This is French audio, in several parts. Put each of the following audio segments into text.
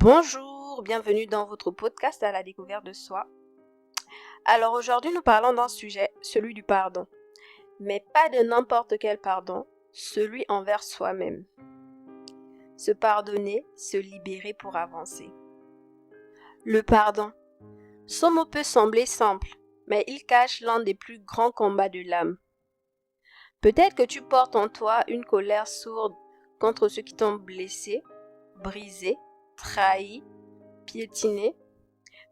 Bonjour, bienvenue dans votre podcast à la découverte de soi. Alors aujourd'hui nous parlons d'un sujet, celui du pardon. Mais pas de n'importe quel pardon, celui envers soi-même. Se pardonner, se libérer pour avancer. Le pardon. Ce mot peut sembler simple, mais il cache l'un des plus grands combats de l'âme. Peut-être que tu portes en toi une colère sourde contre ceux qui t'ont blessé, brisé, trahi, piétiné.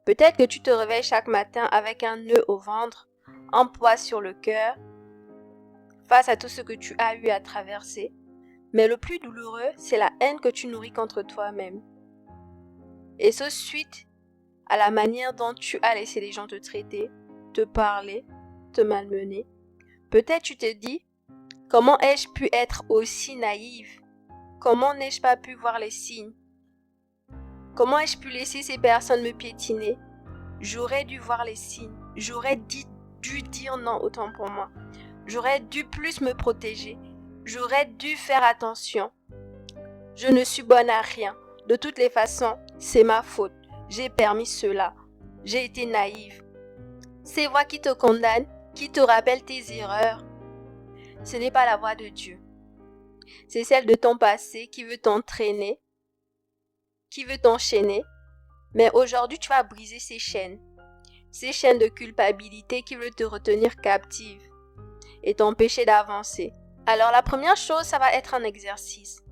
Peut-être que tu te réveilles chaque matin avec un nœud au ventre, un poids sur le cœur, face à tout ce que tu as eu à traverser. Mais le plus douloureux, c'est la haine que tu nourris contre toi-même. Et ce suite à la manière dont tu as laissé les gens te traiter, te parler, te malmener. Peut-être tu te dis, comment ai-je pu être aussi naïve? Comment n'ai-je pas pu voir les signes? Comment ai-je pu laisser ces personnes me piétiner? J'aurais dû voir les signes. J'aurais dû dire non, autant pour moi. J'aurais dû plus me protéger. J'aurais dû faire attention. Je ne suis bonne à rien. De toutes les façons, c'est ma faute. J'ai permis cela. J'ai été naïve. Ces voix qui te condamnent, qui te rappellent tes erreurs, ce n'est pas la voix de Dieu. C'est celle de ton passé qui veut t'entraîner, qui veut t'enchaîner. Mais aujourd'hui, tu vas briser ces chaînes de culpabilité qui veulent te retenir captive et t'empêcher d'avancer. Alors la première chose, ça va être un exercice,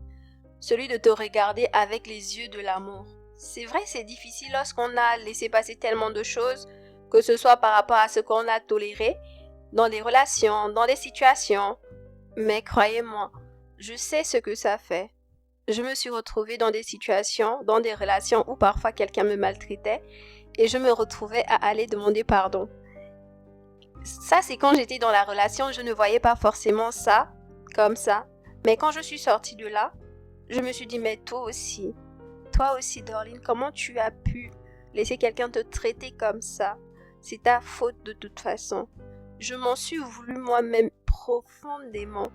celui de te regarder avec les yeux de l'amour. C'est vrai, c'est difficile lorsqu'on a laissé passer tellement de choses, que ce soit par rapport à ce qu'on a toléré, dans des relations, dans des situations. Mais croyez-moi, je sais ce que ça fait. Je me suis retrouvée dans des situations, dans des relations où parfois quelqu'un me maltraitait et je me retrouvais à aller demander pardon. Ça, c'est quand j'étais dans la relation, je ne voyais pas forcément ça comme ça. Mais quand je suis sortie de là, je me suis dit, mais toi aussi, Dorline, comment tu as pu laisser quelqu'un te traiter comme ça? C'est ta faute de toute façon. Je m'en suis voulu moi-même profondément.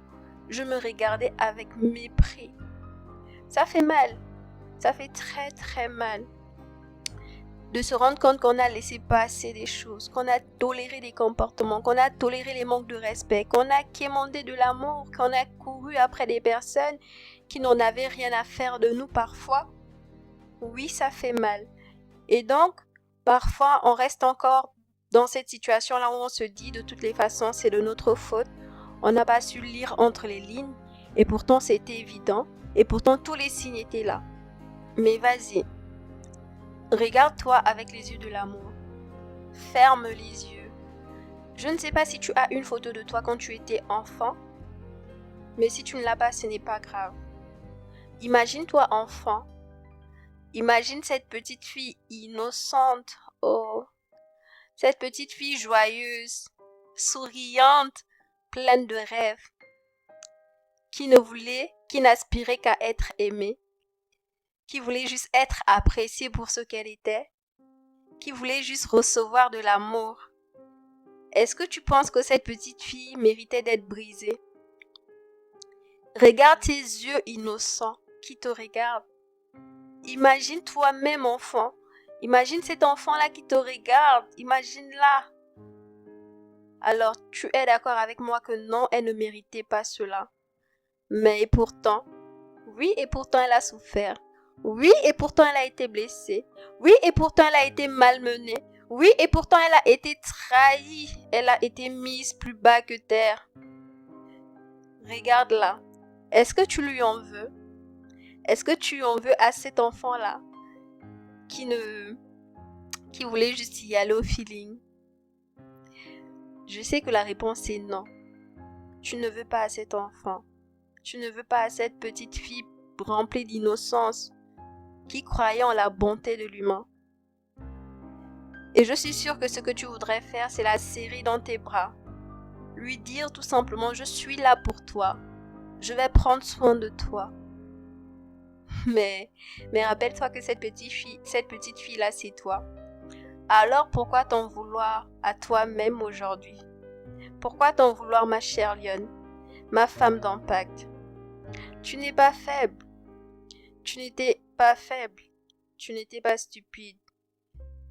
Je me regardais avec mépris. Ça fait mal. Ça fait très très mal. De se rendre compte qu'on a laissé passer des choses, qu'on a toléré des comportements, qu'on a toléré les manques de respect, qu'on a quémandé de l'amour, qu'on a couru après des personnes qui n'en avaient rien à faire de nous parfois. Oui, ça fait mal. Et donc, parfois, on reste encore dans cette situation-là où on se dit de toutes les façons, c'est de notre faute. On n'a pas su lire entre les lignes et pourtant c'était évident et pourtant tous les signes étaient là. Mais vas-y. Regarde-toi avec les yeux de l'amour. Ferme les yeux. Je ne sais pas si tu as une photo de toi quand tu étais enfant, mais si tu ne l'as pas, ce n'est pas grave. Imagine-toi enfant. Imagine cette petite fille innocente. Oh, cette petite fille joyeuse, souriante, pleine de rêves, qui n'aspirait qu'à être aimée, qui voulait juste être appréciée pour ce qu'elle était, qui voulait juste recevoir de l'amour. Est-ce que tu penses que cette petite fille méritait d'être brisée? Regarde tes yeux innocents qui te regardent. Imagine toi-même enfant. Imagine cet enfant-là qui te regarde. Imagine-la. Alors, tu es d'accord avec moi que non, elle ne méritait pas cela. Mais pourtant, oui, et pourtant elle a souffert. Oui, et pourtant elle a été blessée. Oui, et pourtant elle a été malmenée. Oui, et pourtant elle a été trahie. Elle a été mise plus bas que terre. Regarde-la. Est-ce que tu lui en veux? Est-ce que tu en veux à cet enfant-là qui voulait juste y aller au feeling? Je sais que la réponse est non. Tu ne veux pas à cet enfant. Tu ne veux pas à cette petite fille remplie d'innocence qui croyait en la bonté de l'humain. Et je suis sûre que ce que tu voudrais faire, c'est la serrer dans tes bras. Lui dire tout simplement, je suis là pour toi. Je vais prendre soin de toi. Mais rappelle-toi que cette petite fille-là, c'est toi. Alors pourquoi t'en vouloir à toi-même aujourd'hui? Pourquoi t'en vouloir, ma chère lionne, ma femme d'impact? Tu n'es pas faible. Tu n'étais pas faible. tu n'étais pas stupide.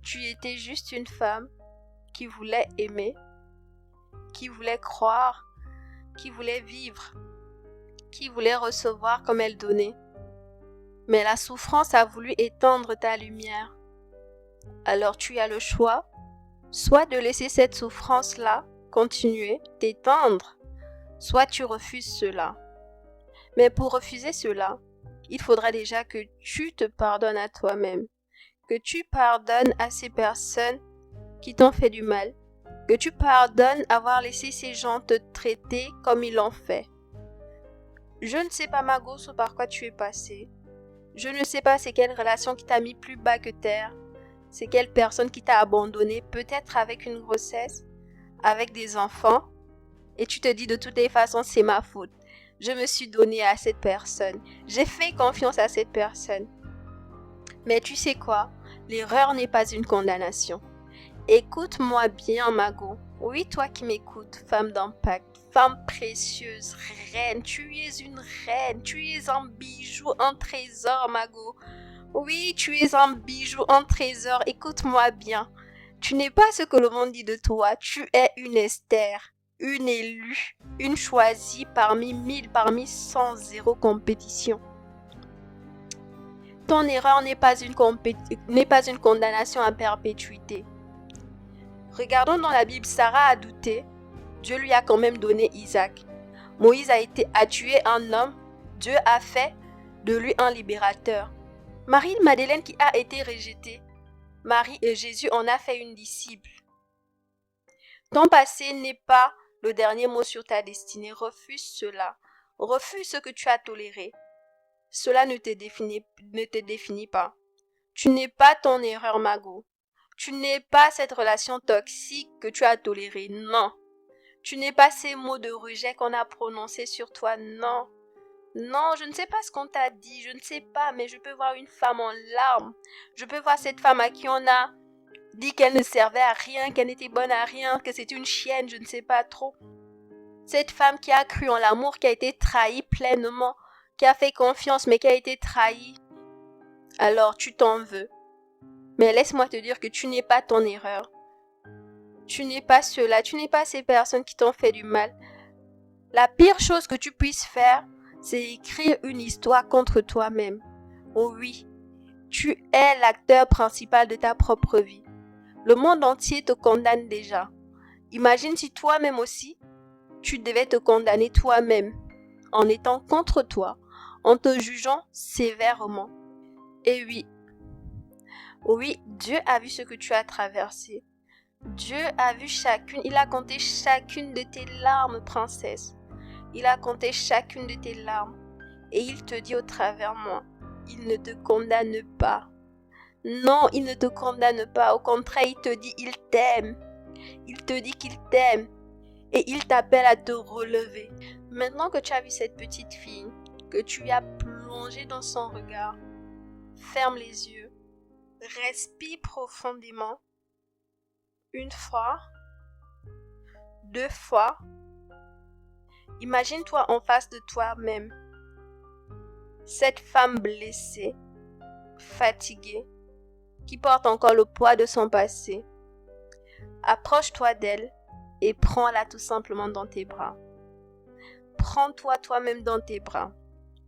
Tu étais juste une femme qui voulait aimer, qui voulait croire, qui voulait vivre, qui voulait recevoir comme elle donnait. Mais la souffrance a voulu éteindre ta lumière. Alors tu as le choix, soit de laisser cette souffrance-là continuer, t'éteindre, soit tu refuses cela. Mais pour refuser cela, il faudra déjà que tu te pardonnes à toi-même, que tu pardonnes à ces personnes qui t'ont fait du mal, que tu pardonnes avoir laissé ces gens te traiter comme ils l'ont fait. Je ne sais pas, Margot, par quoi tu es passée. Je ne sais pas c'est quelle relation qui t'a mis plus bas que terre. C'est quelle personne qui t'a abandonné, peut-être avec une grossesse, avec des enfants, et tu te dis de toutes les façons c'est ma faute. Je me suis donnée à cette personne. J'ai fait confiance à cette personne. Mais tu sais quoi? L'erreur n'est pas une condamnation. Écoute-moi bien, Margot. Oui, toi qui m'écoutes, femme d'impact, femme précieuse, reine. Tu es une reine. Tu es un bijou, un trésor, Margot. Oui, tu es un bijou, un trésor. Écoute-moi bien. Tu n'es pas ce que le monde dit de toi. Tu es une Esther, une élue, une choisie parmi 1000, parmi 100, zéro compétition. Ton erreur n'est pas une condamnation à perpétuité. Regardons dans la Bible, Sarah a douté. Dieu lui a quand même donné Isaac. Moïse a tué un homme. Dieu a fait de lui un libérateur. Marie-Madeleine qui a été rejetée. Marie et Jésus en a fait une disciple. Ton passé n'est pas le dernier mot sur ta destinée. Refuse cela. Refuse ce que tu as toléré. Cela ne te définit pas. Tu n'es pas ton erreur, Margot. Tu n'es pas cette relation toxique que tu as tolérée. Non. Tu n'es pas ces mots de rejet qu'on a prononcés sur toi. Non. Non, je ne sais pas ce qu'on t'a dit. Je ne sais pas, mais je peux voir une femme en larmes. Je peux voir cette femme à qui on a dit qu'elle ne servait à rien, qu'elle n'était bonne à rien, que c'était une chienne, je ne sais pas trop. Cette femme qui a cru en l'amour, qui a été trahie pleinement, qui a fait confiance, mais qui a été trahie. Alors tu t'en veux. Mais laisse-moi te dire que tu n'es pas ton erreur. Tu n'es pas cela, tu n'es pas ces personnes qui t'ont fait du mal. La pire chose que tu puisses faire, c'est écrire une histoire contre toi-même. Oh oui, tu es l'acteur principal de ta propre vie. Le monde entier te condamne déjà. Imagine si toi-même aussi, tu devais te condamner toi-même, en étant contre toi, en te jugeant sévèrement. Et oui, Dieu a vu ce que tu as traversé. Dieu a vu chacune, il a compté chacune de tes larmes, princesse. Il a compté chacune de tes larmes. Et il te dit au travers moi, il ne te condamne pas. Non, il ne te condamne pas. Au contraire, il te dit, il t'aime. Il te dit qu'il t'aime. Et il t'appelle à te relever. Maintenant que tu as vu cette petite fille, que tu as plongé dans son regard, ferme les yeux, respire profondément. Une fois, 2 fois. Imagine-toi en face de toi-même. Cette femme blessée, fatiguée, qui porte encore le poids de son passé. Approche-toi d'elle et prends-la tout simplement dans tes bras. Prends-toi toi-même dans tes bras.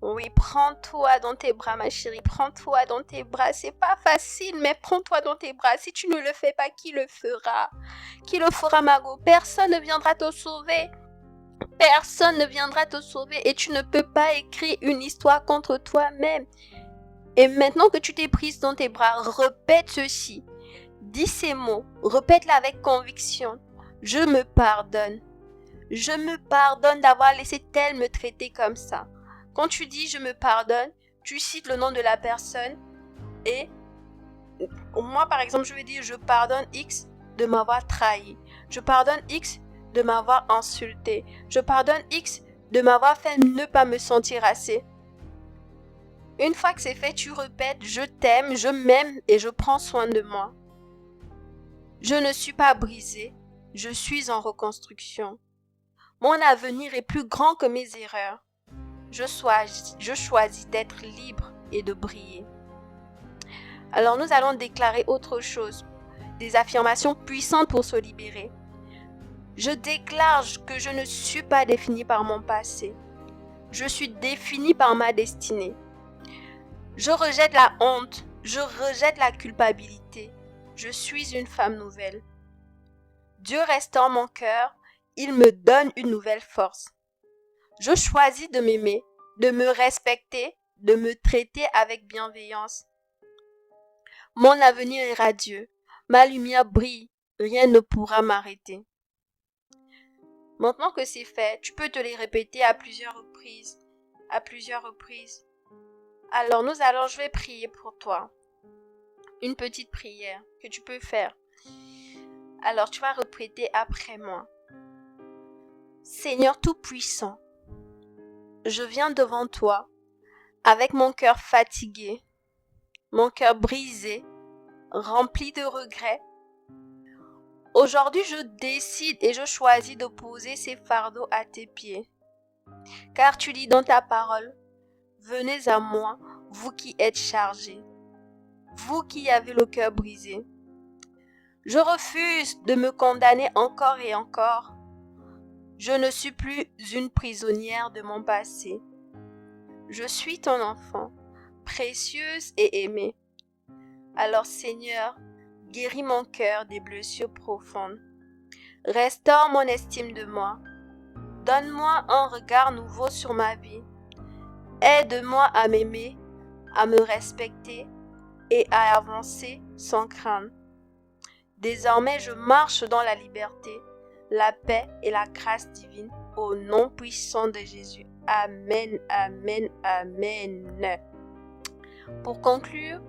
Oui, prends-toi dans tes bras, ma chérie. Prends-toi dans tes bras. C'est pas facile, mais prends-toi dans tes bras. Si tu ne le fais pas, qui le fera? Qui le fera, Margot? Personne ne viendra te sauver. Personne ne viendra te sauver et tu ne peux pas écrire une histoire contre toi-même. Et maintenant que tu t'es prise dans tes bras, répète ceci. Dis ces mots, répète-les avec conviction. Je me pardonne. Je me pardonne d'avoir laissé tel me traiter comme ça. Quand tu dis je me pardonne, tu cites le nom de la personne et moi par exemple je vais dire je pardonne X de m'avoir trahi. Je pardonne X de m'avoir insulté. Je pardonne X de m'avoir fait ne pas me sentir assez. Une fois que c'est fait, tu répètes je t'aime, je m'aime et je prends soin de moi. Je ne suis pas brisée, je suis en reconstruction. Mon avenir est plus grand que mes erreurs. Je choisis d'être libre et de briller. Alors nous allons déclarer autre chose, des affirmations puissantes pour se libérer. Je déclare que je ne suis pas définie par mon passé. Je suis définie par ma destinée. Je rejette la honte, je rejette la culpabilité. Je suis une femme nouvelle. Dieu restaure mon cœur, il me donne une nouvelle force. Je choisis de m'aimer, de me respecter, de me traiter avec bienveillance. Mon avenir est radieux, ma lumière brille, rien ne pourra m'arrêter. Maintenant que c'est fait, tu peux te les répéter à plusieurs reprises. Alors je vais prier pour toi. Une petite prière que tu peux faire. Alors tu vas répéter après moi. Seigneur Tout-Puissant, je viens devant toi avec mon cœur fatigué, mon cœur brisé, rempli de regrets. Aujourd'hui, je décide et je choisis de poser ces fardeaux à tes pieds. Car tu dis dans ta parole, venez à moi, vous qui êtes chargés, vous qui avez le cœur brisé. Je refuse de me condamner encore et encore. Je ne suis plus une prisonnière de mon passé. Je suis ton enfant, précieuse et aimée. Alors Seigneur, guéris mon cœur des blessures profondes. Restaure mon estime de moi. Donne-moi un regard nouveau sur ma vie. Aide-moi à m'aimer, à me respecter et à avancer sans crainte. Désormais, je marche dans la liberté, la paix et la grâce divine au nom puissant de Jésus. Amen, amen, amen. Pour conclure,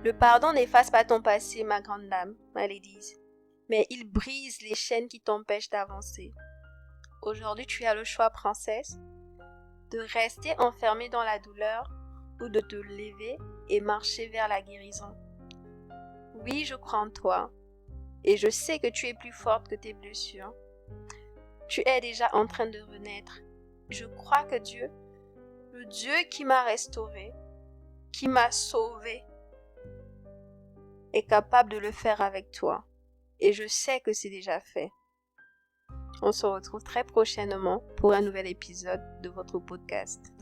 le pardon n'efface pas ton passé, ma grande dame, ma ladies, mais il brise les chaînes qui t'empêchent d'avancer. Aujourd'hui, tu as le choix, princesse, de rester enfermée dans la douleur ou de te lever et marcher vers la guérison. Oui, je crois en toi et je sais que tu es plus forte que tes blessures. Tu es déjà en train de renaître. Je crois que Dieu, le Dieu qui m'a restaurée, qui m'a sauvée, est capable de le faire avec toi. Et je sais que c'est déjà fait. On se retrouve très prochainement pour un nouvel épisode de votre podcast.